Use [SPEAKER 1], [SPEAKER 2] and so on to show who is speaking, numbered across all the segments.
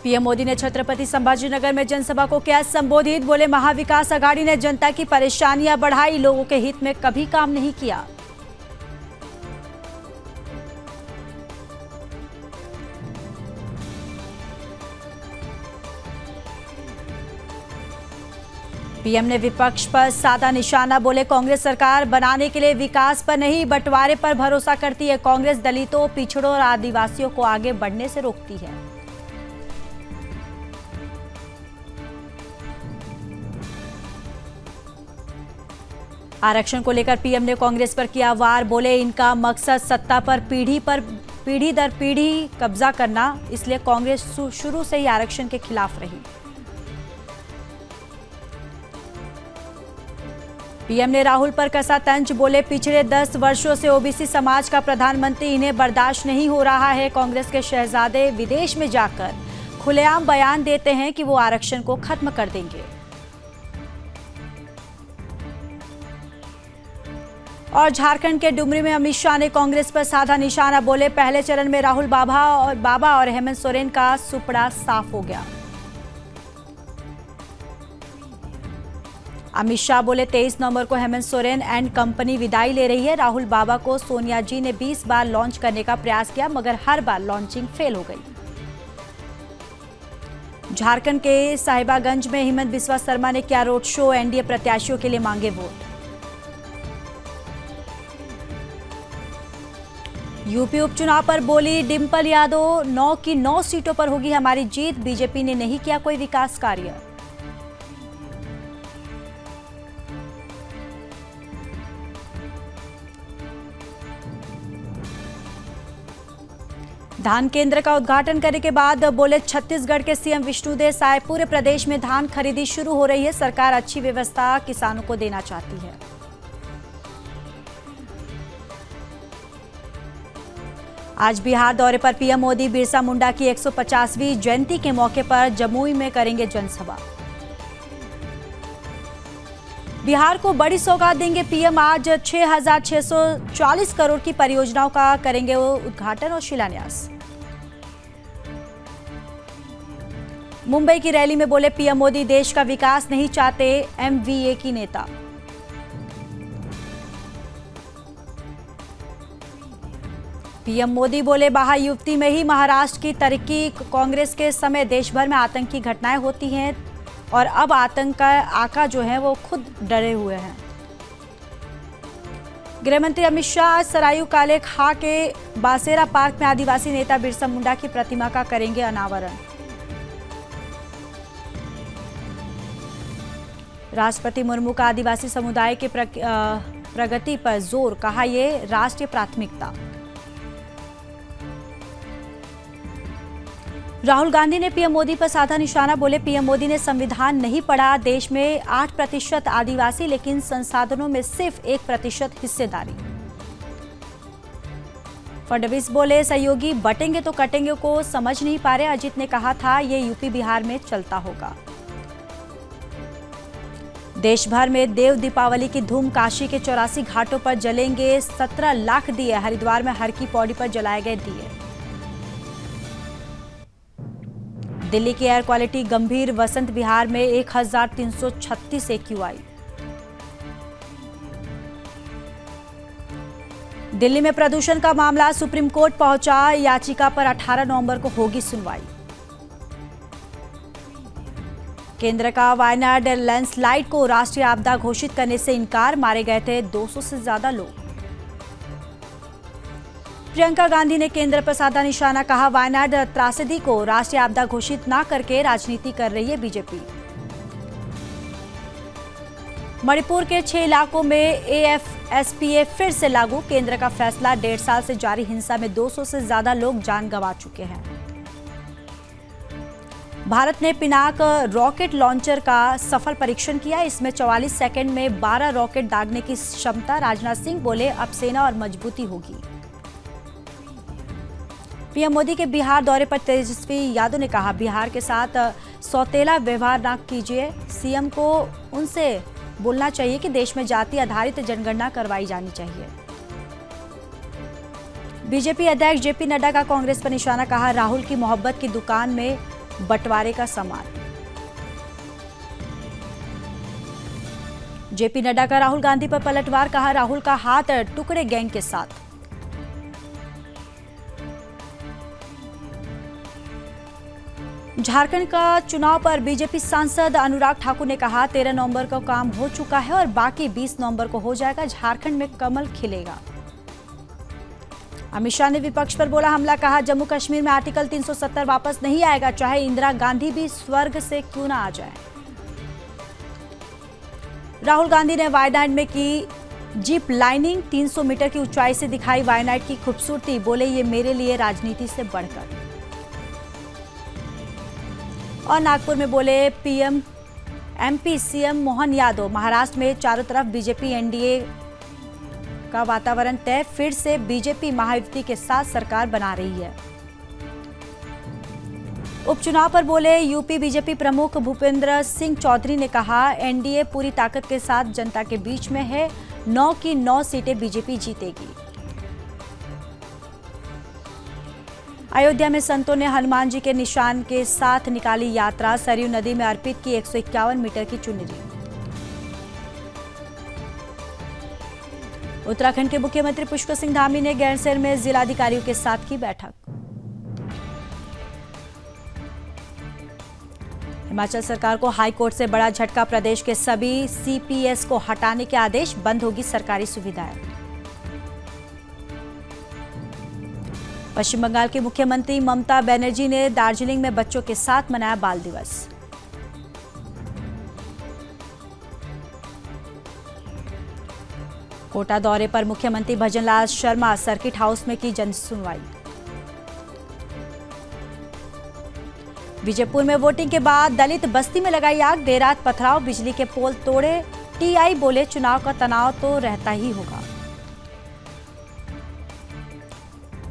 [SPEAKER 1] PM Modi ने छत्रपति संभाजीनगर में जनसभा को किया संबोधित। बोले, महाविकास आघाड़ी ने जनता की परेशानियां बढ़ाई, लोगों के हित में कभी काम नहीं किया। पीएम ने विपक्ष पर साधा निशाना। बोले, कांग्रेस सरकार बनाने के लिए विकास पर नहीं बंटवारे पर भरोसा करती है। कांग्रेस दलितों, पिछड़ों और आदिवासियों को आगे बढ़ने से रोकती है। आरक्षण को लेकर पीएम ने कांग्रेस पर किया वार। बोले, इनका मकसद सत्ता पर पीढ़ी दर पीढ़ी कब्जा करना, इसलिए कांग्रेस शुरू से ही आरक्षण के खिलाफ रही। पीएम ने राहुल पर कसा तंज। बोले, पिछले 10 वर्षों से ओबीसी समाज का प्रधानमंत्री, इन्हें बर्दाश्त नहीं हो रहा है। कांग्रेस के शहजादे विदेश में जाकर खुलेआम बयान देते हैं कि वो आरक्षण को खत्म कर देंगे। और झारखंड के डुमरी में अमित शाह ने कांग्रेस पर साधा निशाना। बोले, पहले चरण में राहुल बाबा और हेमंत सोरेन का सुपड़ा साफ हो गया। अमित शाह बोले, 23 नवंबर को हेमंत सोरेन एंड कंपनी विदाई ले रही है। राहुल बाबा को सोनिया जी ने 20 बार लॉन्च करने का प्रयास किया, मगर हर बार लॉन्चिंग फेल हो गई। झारखंड के साहिबागंज में हिमंत बिस्वा शर्मा ने किया रोड शो। एनडीए प्रत्याशियों के लिए मांगे वोट। यूपी उपचुनाव पर बोली डिंपल यादव, 9 की 9 सीटों पर होगी हमारी जीत। बीजेपी ने नहीं किया कोई विकास कार्य। धान केंद्र का उद्घाटन करने के बाद बोले, छत्तीसगढ़ के सीएम विष्णुदेव साय, पूरे प्रदेश में धान खरीदी शुरू हो रही है। सरकार अच्छी व्यवस्था किसानों को देना चाहती है। आज बिहार दौरे पर पीएम मोदी बिरसा मुंडा की 150वीं जयंती के मौके पर जमुई में करेंगे जनसभा। बिहार को बड़ी सौगात देंगे पीएम। आज 6,640 करोड़ की परियोजनाओं का करेंगे वो उद्घाटन और शिलान्यास। मुंबई की रैली में बोले पीएम मोदी, देश का विकास नहीं चाहते एमवीए की नेता। पीएम मोदी बोले, महायुति में ही महाराष्ट्र की तरक्की। कांग्रेस के समय देश भर में आतंकी घटनाएं होती हैं और अब आतंक का आका जो है वो खुद डरे हुए हैं। गृहमंत्री अमित शाह सरायू काले खां के बासेरा पार्क में आदिवासी नेता बिरसा मुंडा की प्रतिमा का करेंगे अनावरण। राष्ट्रपति मुर्मू का आदिवासी समुदाय के प्रगति पर जोर, कहा ये राष्ट्रीय प्राथमिकता। राहुल गांधी ने पीएम मोदी पर साधा निशाना। बोले, पीएम मोदी ने संविधान नहीं पढ़ा। देश में 8% आदिवासी, लेकिन संसाधनों में सिर्फ 1% हिस्सेदारी। फडणवीस बोले, सहयोगी बटेंगे तो कटेंगे को समझ नहीं पा रहे। अजित ने कहा था ये यूपी बिहार में चलता होगा। देश भर में देव दीपावली की धूम। काशी के 84 घाटों पर जलेंगे 17 लाख दिए। हरिद्वार में हर की पौड़ी पर जलाए गए दिए। दिल्ली की एयर क्वालिटी गंभीर। वसंत विहार में 1336 एक्यूआई। दिल्ली में प्रदूषण का मामला सुप्रीम कोर्ट पहुंचा। याचिका पर 18 नवंबर को होगी सुनवाई। केंद्र का वायनाड लैंडस्लाइड को राष्ट्रीय आपदा घोषित करने से इनकार। मारे गए थे 200 से ज्यादा लोग। प्रियंका गांधी ने केंद्र पर साधा निशाना। कहा, वायनाड त्रासदी को राष्ट्रीय आपदा घोषित न करके राजनीति कर रही है बीजेपी। मणिपुर के 6 इलाकों में एएफएसपीए फिर से लागू। केंद्र का फैसला। 1.5 साल से जारी हिंसा में 200 से ज्यादा लोग जान गंवा चुके हैं। भारत ने पिनाक रॉकेट लॉन्चर का सफल परीक्षण किया। इसमें 44 सेकंड में 12 रॉकेट दागने की क्षमता। राजनाथ सिंह बोले, अब सेना और मजबूती होगी। पीएम मोदी के बिहार दौरे पर तेजस्वी यादव ने कहा, बिहार के साथ सौतेला व्यवहार न कीजिए। सीएम को उनसे बोलना चाहिए कि देश में जाति आधारित जनगणना करवाई जानी चाहिए। बीजेपी अध्यक्ष जेपी नड्डा का कांग्रेस पर निशाना। कहा, राहुल की मोहब्बत की दुकान में बंटवारे का सामान। जेपी नड्डा का राहुल गांधी पर पलटवार, कहा राहुल का हाथ टुकड़े गैंग के साथ। झारखंड का चुनाव पर बीजेपी सांसद अनुराग ठाकुर ने कहा 13 नवंबर को काम हो चुका है और बाकी 20 नवंबर को हो जाएगा, झारखंड में कमल खिलेगा। अमित शाह ने विपक्ष पर बोला हमला, कहा जम्मू कश्मीर में आर्टिकल 370 वापस नहीं आएगा, चाहे इंदिरा गांधी भी स्वर्ग से क्यों ना आ जाए। राहुल गांधी ने वायनाड में की जीप लाइनिंग, 300 मीटर की ऊंचाई से दिखाई वायनाड की खूबसूरती, बोले ये मेरे लिए राजनीति से बढ़कर। और नागपुर में बोले PM MP CM Mohan Yadav, Maharashtra में चारों तरफ बीजेपी एनडीए का वातावरण तय, फिर से बीजेपी महायुति के साथ सरकार बना रही है। उपचुनाव पर बोले यूपी बीजेपी प्रमुख भूपेंद्र सिंह चौधरी ने कहा एनडीए पूरी ताकत के साथ जनता के बीच में है, 9 की 9 सीटें बीजेपी जीतेगी। अयोध्या में संतों ने हनुमान जी के निशान के साथ निकाली यात्रा, सरयू नदी में अर्पित की 151 मीटर की चुनरी। उत्तराखंड के मुख्यमंत्री पुष्कर सिंह धामी ने गैरसैंण में जिलाधिकारियों के साथ की बैठक। हिमाचल सरकार को हाईकोर्ट से बड़ा झटका, प्रदेश के सभी सीपीएस को हटाने के आदेश, बंद होगी सरकारी सुविधाएं। पश्चिम बंगाल की मुख्यमंत्री ममता बनर्जी ने दार्जिलिंग में बच्चों के साथ मनाया बाल दिवस। कोटा दौरे पर मुख्यमंत्री भजनलाल शर्मा, सर्किट हाउस में की जनसुनवाई। विजयपुर में वोटिंग के बाद दलित बस्ती में लगाई आग, देर रात पथराव, बिजली के पोल तोड़े, टीआई बोले चुनाव का तनाव तो रहता ही होगा।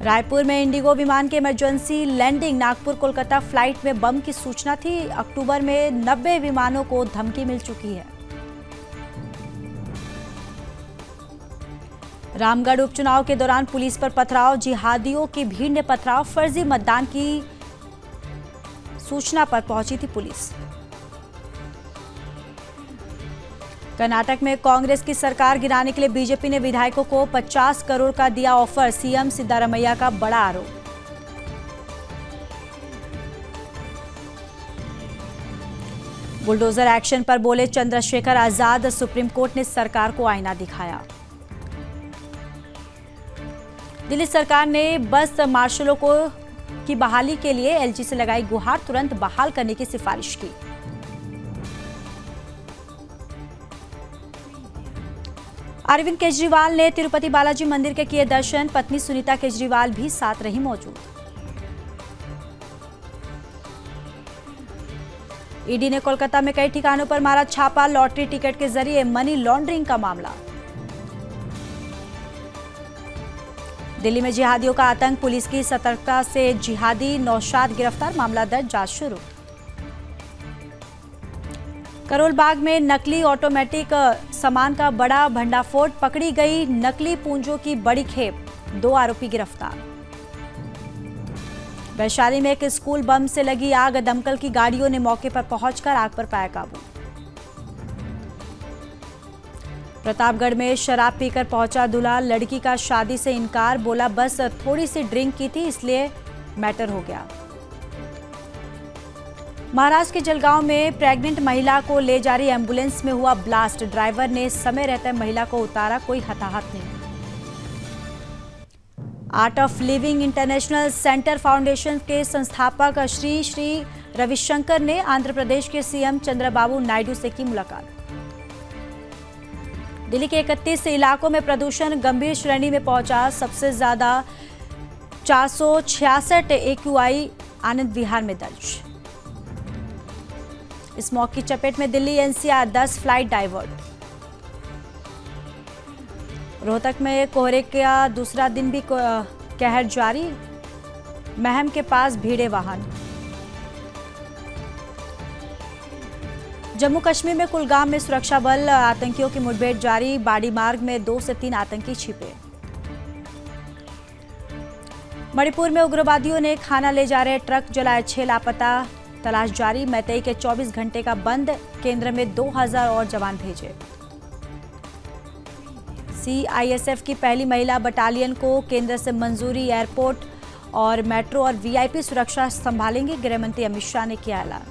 [SPEAKER 1] रायपुर में इंडिगो विमान के emergency landing, Nagpur Kolkata flight में बम की सूचना थी, अक्टूबर में 90 विमानों को धमकी मिल चुकी है। रामगढ़ उपचुनाव के दौरान पुलिस पर पथराव, जिहादियों की भीड़ ने पथराव, फर्जी मतदान की सूचना पर पहुंची थी पुलिस। कर्नाटक में कांग्रेस की सरकार गिराने के लिए बीजेपी ने विधायकों को 50 करोड़ का दिया ऑफर, सीएम सिद्धारमैया का बड़ा आरोप। बुलडोजर एक्शन पर बोले चंद्रशेखर आजाद, सुप्रीम कोर्ट ने सरकार को आईना दिखाया। दिल्ली सरकार ने बस मार्शलों की बहाली के लिए एलजी से लगाई गुहार, तुरंत बहाल करने की सिफारिश की। अरविंद केजरीवाल ने तिरुपति बालाजी मंदिर के किए दर्शन, पत्नी सुनीता केजरीवाल भी साथ रही मौजूद। ईडी ने कोलकाता में कई ठिकानों पर मारा छापा, लॉटरी टिकट के जरिए मनी लॉन्ड्रिंग का मामला। दिल्ली में जिहादियों का आतंक, पुलिस की सतर्कता से जिहादी नौशाद गिरफ्तार, मामला दर्ज, जांच शुरू। करोल बाग में नकली ऑटोमेटिक सामान का बड़ा भंडाफोड़, पकड़ी गई नकली पूंजों की बड़ी खेप, 2 आरोपी गिरफ्तार। वैशाली में एक स्कूल बम से लगी आग, दमकल की गाड़ियों ने मौके पर पहुंचकर आग पर पाया काबू। प्रतापगढ़ में शराब पीकर पहुंचा दूल्हा, लड़की का शादी से इनकार, बोला बस थोड़ी सी ड्रिंक की थी इसलिए मैटर हो गया। महाराष्ट्र के जलगांव में प्रेग्नेंट महिला को ले जा रही एम्बुलेंस में हुआ ब्लास्ट, ड्राइवर ने समय रहते महिला को उतारा, कोई हताहत नहीं। Art of living international centre foundation के संस्थापक श्री श्री रविशंकर ने आंध्र प्रदेश के सीएम चंद्रबाबू नायडू से की मुलाकात। दिल्ली के 31 इलाकों में प्रदूषण गंभीर श्रेणी में पहुंचा, सबसे ज्यादा 466 एक्यूआई आनंद विहार में दर्ज। स्मॉग की चपेट में Delhi NCR, 10 flight divert. Rohtak में कोहरे का दूसरा दिन भी कहर जारी, महम के पास भीड़े वाहन। जम्मू कश्मीर में कुलगाम में सुरक्षा बल आतंकियों की मुठभेड़ जारी, बाड़ी मार्ग में 2 से 3 आतंकी छिपे। मणिपुर में उग्रवादियों ने खाना ले जा रहे ट्रक जलाए, 6 लापता, तलाश जारी, मैतेई के 24 घंटे का बंद, केंद्र में 2000 और जवान भेजे। सीआईएसएफ की पहली महिला बटालियन को केंद्र से मंजूरी, एयरपोर्ट और मेट्रो और वीआईपी सुरक्षा संभालेंगे, गृह मंत्री अमित शाह ने किया ऐलान।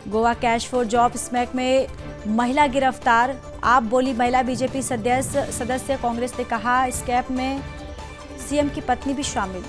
[SPEAKER 1] Goa cash for job smack में महिला गिरफ्तार, आप बोली महिला बीजेपी सदस्य, कांग्रेस ने कहा स्कैम में सीएम की पत्नी भी शामिल।